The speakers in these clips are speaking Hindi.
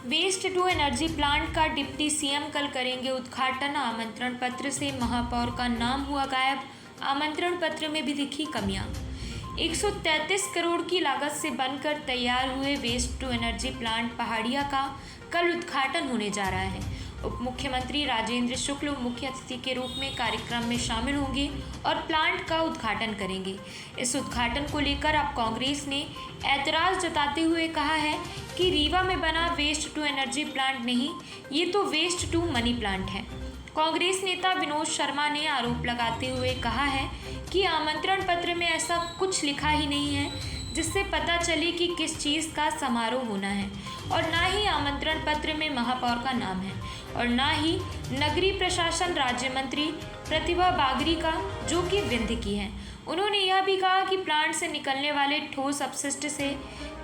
वेस्ट टू एनर्जी प्लांट का डिप्टी सीएम कल करेंगे उद्घाटन। आमंत्रण पत्र से महापौर का नाम हुआ गायब। आमंत्रण पत्र में भी दिखी कमियां। 133 करोड़ की लागत से बनकर तैयार हुए वेस्ट टू एनर्जी प्लांट पहाड़िया का कल उद्घाटन होने जा रहा है। उप मुख्यमंत्री राजेंद्र शुक्ल मुख्य अतिथि के रूप में कार्यक्रम में शामिल होंगे और प्लांट का उद्घाटन करेंगे। इस उद्घाटन को लेकर अब कांग्रेस ने ऐतराज़ जताते हुए कहा है कि रीवा में बना वेस्ट टू एनर्जी प्लांट नहीं, ये तो वेस्ट टू मनी प्लांट है। कांग्रेस नेता विनोद शर्मा ने आरोप लगाते हुए कहा है कि आमंत्रण पत्र में ऐसा कुछ लिखा ही नहीं है जिससे पता चले कि किस चीज़ का समारोह होना है, और ना ही आमंत्रण पत्र में महापौर का नाम है और ना ही नगरीय प्रशासन राज्य मंत्री प्रतिभा बागरी का, जो कि विंध्य की है। उन्होंने यह भी कहा कि प्लांट से निकलने वाले ठोस अपशिष्ट से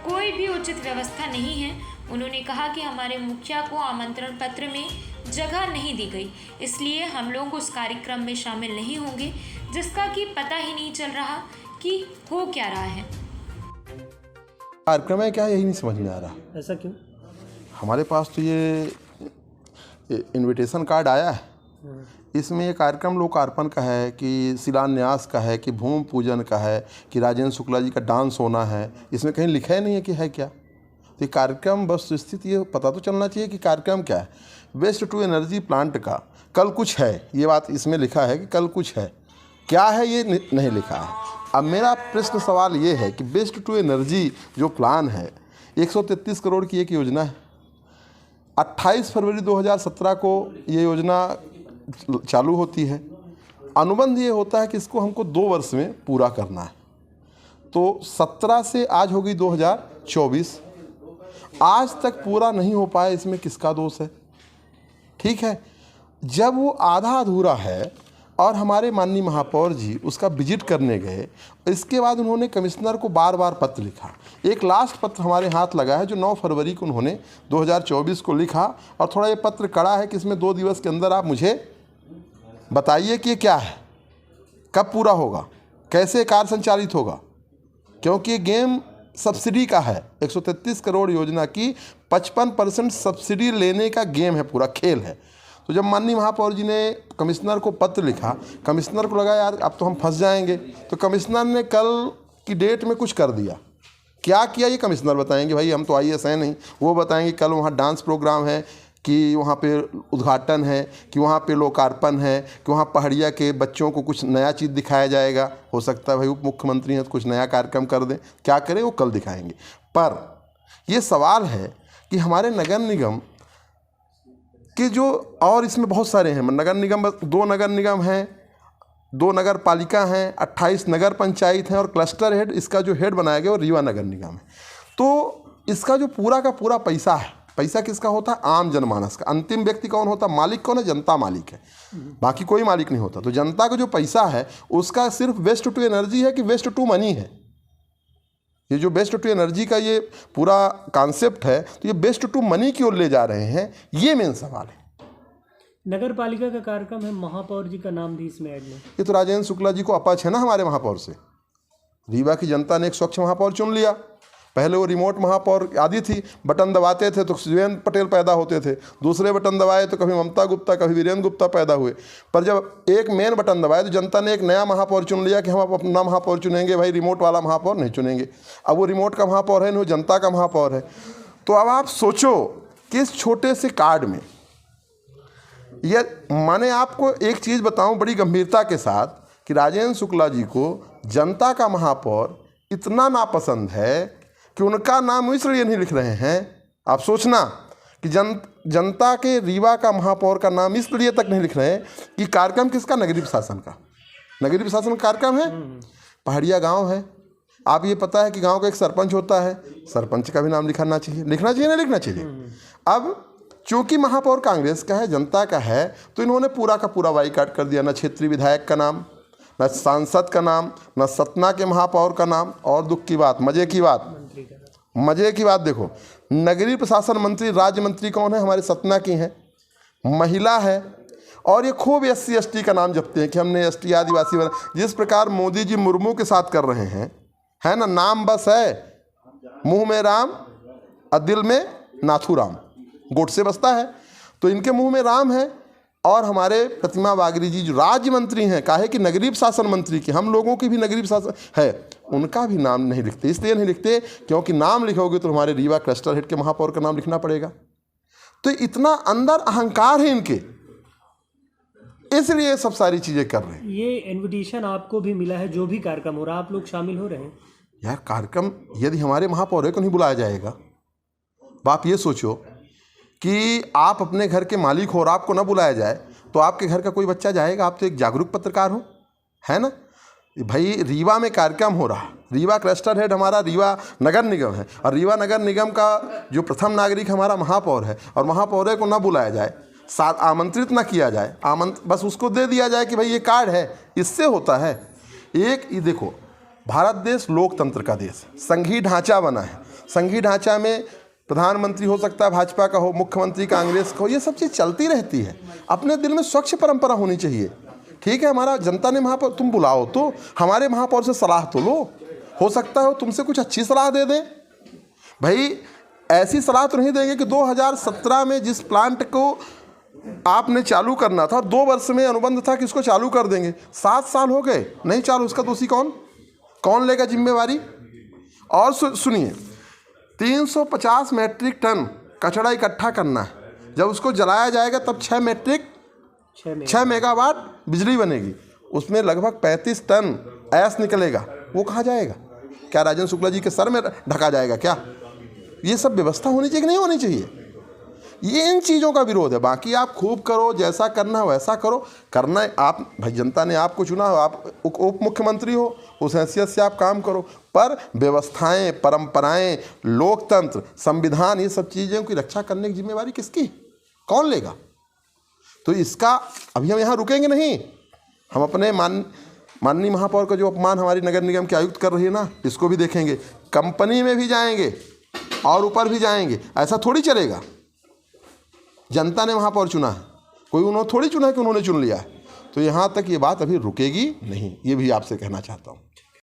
कोई भी उचित व्यवस्था नहीं है। उन्होंने कहा कि हमारे मुखिया को आमंत्रण पत्र में जगह नहीं दी गई, इसलिए हम लोग उस कार्यक्रम में शामिल नहीं होंगे, जिसका कि पता ही नहीं चल रहा कि हो क्या रहा है। कार्यक्रम है क्या, यही नहीं समझ में आ रहा। ऐसा क्यों? हमारे पास तो ये इनविटेशन कार्ड आया है, इसमें ये कार्यक्रम लोकार्पण का है कि शिलान्यास का है कि भूमि पूजन का है कि राजेंद्र शुक्ला जी का डांस होना है। इसमें कहीं लिखा ही नहीं है कि है क्या। तो ये कार्यक्रम बस स्थिति ये पता तो चलना चाहिए कि कार्यक्रम क्या है। वेस्ट टू एनर्जी प्लांट का कल कुछ है, ये बात इसमें लिखा है कि कल कुछ है, क्या है ये नहीं लिखा है। अब मेरा प्रश्न सवाल ये है कि वेस्ट टू एनर्जी जो प्लान है 133 करोड़ की एक योजना है। 28 फरवरी 2017 को ये योजना चालू होती है। अनुबंध ये होता है कि इसको हमको 2 वर्ष में पूरा करना है। तो 17 से आज हो गई 2024, आज तक पूरा नहीं हो पाया, इसमें किसका दोष है? ठीक है, जब वो आधा अधूरा है और हमारे माननीय महापौर जी उसका विजिट करने गए, इसके बाद उन्होंने कमिश्नर को बार बार पत्र लिखा। एक लास्ट पत्र हमारे हाथ लगा है जो 9 फरवरी को उन्होंने 2024 को लिखा, और थोड़ा ये पत्र कड़ा है कि इसमें 2 दिवस के अंदर आप मुझे बताइए कि ये क्या है, कब पूरा होगा, कैसे कार्य संचालित होगा, क्योंकि ये गेम सब्सिडी का है। 133 करोड़ योजना की 55% सब्सिडी लेने का गेम है, पूरा खेल है। तो जब माननीय महापौर जी ने कमिश्नर को पत्र लिखा, कमिश्नर को लगा यार अब तो हम फंस जाएंगे, तो कमिश्नर ने कल की डेट में कुछ कर दिया। क्या किया ये कमिश्नर बताएंगे, भाई हम तो IAS हैं नहीं। वो बताएंगे कल वहाँ डांस प्रोग्राम है, कि वहाँ पे उद्घाटन है, कि वहाँ पे लोकार्पण है, कि वहाँ पहाड़िया के बच्चों को कुछ नया चीज़ दिखाया जाएगा। हो सकता है भाई उप मुख्यमंत्री हैं तो कुछ नया कार्यक्रम कर दें, क्या करें वो कल दिखाएंगे। पर ये सवाल है कि हमारे नगर निगम कि जो, और इसमें बहुत सारे हैं नगर निगम, 2 नगर निगम हैं, 2 नगर पालिका हैं, 28 नगर पंचायत हैं, और क्लस्टर हेड, इसका जो हेड बनाया गया वो रीवा नगर निगम है। तो इसका जो पूरा का पूरा पैसा है, पैसा किसका होता है? आम जनमानस का। अंतिम व्यक्ति कौन होता है? मालिक कौन है? जनता मालिक है, बाकी कोई मालिक नहीं होता। तो जनता का जो पैसा है उसका सिर्फ वेस्ट टू एनर्जी है कि वेस्ट टू मनी है? ये जो वेस्ट टू एनर्जी का ये पूरा कॉन्सेप्ट है, तो ये वेस्ट टू मनी की ओर ले जा रहे हैं, ये मेन सवाल है। नगर पालिका का कार्यक्रम है, महापौर जी का नाम भी इसमें ऐड में। ये तो राजेंद्र शुक्ला जी को अपच है ना हमारे महापौर से। रीवा की जनता ने एक स्वच्छ महापौर चुन लिया। पहले वो रिमोट महापौर आदि थी, बटन दबाते थे तो सुरेंद्र पटेल पैदा होते थे, दूसरे बटन दबाए तो कभी ममता गुप्ता, कभी वीरेंद्र गुप्ता पैदा हुए। पर जब एक मेन बटन दबाए तो जनता ने एक नया महापौर चुन लिया कि हम अपना महापौर चुनेंगे, भाई रिमोट वाला महापौर नहीं चुनेंगे। अब वो रिमोट का महापौर है नहीं, वो जनता का महापौर है। तो अब आप सोचो कि इस छोटे से कार्ड में, ये मैंने आपको एक चीज़ बताऊं बड़ी गंभीरता के साथ, कि राजेंद्र शुक्ला जी को जनता का महापौर इतना नापसंद है कि उनका नाम इसलिए नहीं लिख रहे हैं। आप सोचना कि जनता के रीवा का महापौर का नाम इसलिए तक नहीं लिख रहे हैं कि कार्यक्रम किसका? नगरीय प्रशासन का। नगरीय प्रशासन का कार्यक्रम है, पहाड़िया गांव है। आप ये पता है कि गांव का एक सरपंच होता है, सरपंच का भी नाम लिखना चाहिए, लिखना चाहिए ना लिखना चाहिए। अब चूंकि महापौर कांग्रेस का है, जनता का है, तो इन्होंने पूरा का पूरा बाईकाट कर दिया। न क्षेत्रीय विधायक का नाम, न सांसद का नाम, न सतना के महापौर का नाम। और दुख की बात, मजे की बात देखो, नगरीय प्रशासन मंत्री, राज्य मंत्री कौन है? हमारे सतना की हैं, महिला है। और ये खूब SC ST का नाम जपते हैं कि हमने ST आदिवासी बना। जिस प्रकार मोदी जी मुर्मू के साथ कर रहे हैं, है ना, नाम बस है, मुंह में राम और दिल में नाथू राम। गोडसे बसता है, तो इनके मुंह में राम है। और हमारे प्रतिमा बागरी जी जो राज्य मंत्री हैं, काहे कि नगरीय प्रशासन मंत्री के, हम लोगों की भी नगरीय प्रशासन है, उनका भी नाम नहीं लिखते। इसलिए नहीं लिखते क्योंकि नाम लिखोगे तो हमारे रीवा क्लस्टर हेड के महापौर का नाम लिखना पड़ेगा। तो इतना अंदर अहंकार है इनके, इसलिए सब सारी चीज़ें कर रहे हैं। ये इनविटेशन आपको भी मिला है, जो भी कार्यक्रम हो रहा है आप लोग शामिल हो रहे हैं? यार कार्यक्रम यदि हमारे महापौर को नहीं बुलाया जाएगा, आप ये सोचो कि आप अपने घर के मालिक हो और आपको ना बुलाया जाए तो आपके घर का कोई बच्चा जाएगा? आप तो एक जागरूक पत्रकार हो, है ना भाई। रीवा में कार्यक्रम हो रहा, रीवा क्लस्टर हेड हमारा रीवा नगर निगम है, और रीवा नगर निगम का जो प्रथम नागरिक हमारा महापौर है, और महापौर को ना बुलाया जाए, साथ आमंत्रित ना किया जाए, बस उसको दे दिया जाए कि भाई ये कार्ड है, इससे होता है। एक ये देखो, भारत देश लोकतंत्र का देश है, संघीय ढांचा बना है। संघीय ढांचा में प्रधानमंत्री हो सकता है भाजपा का हो, मुख्यमंत्री कांग्रेस का हो, ये सब चीज़ चलती रहती है। अपने दिल में स्वच्छ परंपरा होनी चाहिए। ठीक है, हमारा जनता ने महापौर, तुम बुलाओ तो हमारे महापौर से सलाह तो लो, हो सकता है तुमसे कुछ अच्छी सलाह दे दें। भाई ऐसी सलाह तो नहीं देंगे कि 2017 में जिस प्लांट को आपने चालू करना था, 2 वर्ष में अनुबंध था कि इसको चालू कर देंगे, 7 साल हो गए नहीं चालू, उसका दोषी कौन लेगा जिम्मेवारी? और सुनिए, 350 मैट्रिक टन कचरा इकट्ठा करना है, जब उसको जलाया जाएगा तब 6 मेगावाट बिजली बनेगी, उसमें लगभग 35 टन गैस निकलेगा। वो कहाँ जाएगा? क्या राजेंद्र शुक्ला जी के सर में ढका जाएगा क्या? ये सब व्यवस्था होनी चाहिए कि नहीं होनी चाहिए? ये इन चीज़ों का विरोध है। बाकी आप खूब करो, जैसा करना है वैसा करो, करना है आप, भाई जनता ने आपको चुना हो, आप उप मुख्यमंत्री हो, उस हैसियत से आप काम करो, पर व्यवस्थाएं, परंपराएं, लोकतंत्र, संविधान, ये सब चीज़ों की रक्षा करने की जिम्मेवारी किसकी? कौन लेगा? तो इसका अभी हम यहाँ रुकेंगे नहीं, हम अपने माननीय महापौर का जो अपमान हमारी नगर निगम के आयुक्त कर रही है ना, इसको भी देखेंगे, कंपनी में भी जाएंगे और ऊपर भी जाएंगे। ऐसा थोड़ी चलेगा। जनता ने महापौर चुना है, कोई उन्होंने थोड़ी चुना है कि उन्होंने चुन लिया है। तो यहाँ तक ये बात अभी रुकेगी नहीं, ये भी आपसे कहना चाहता हूँ।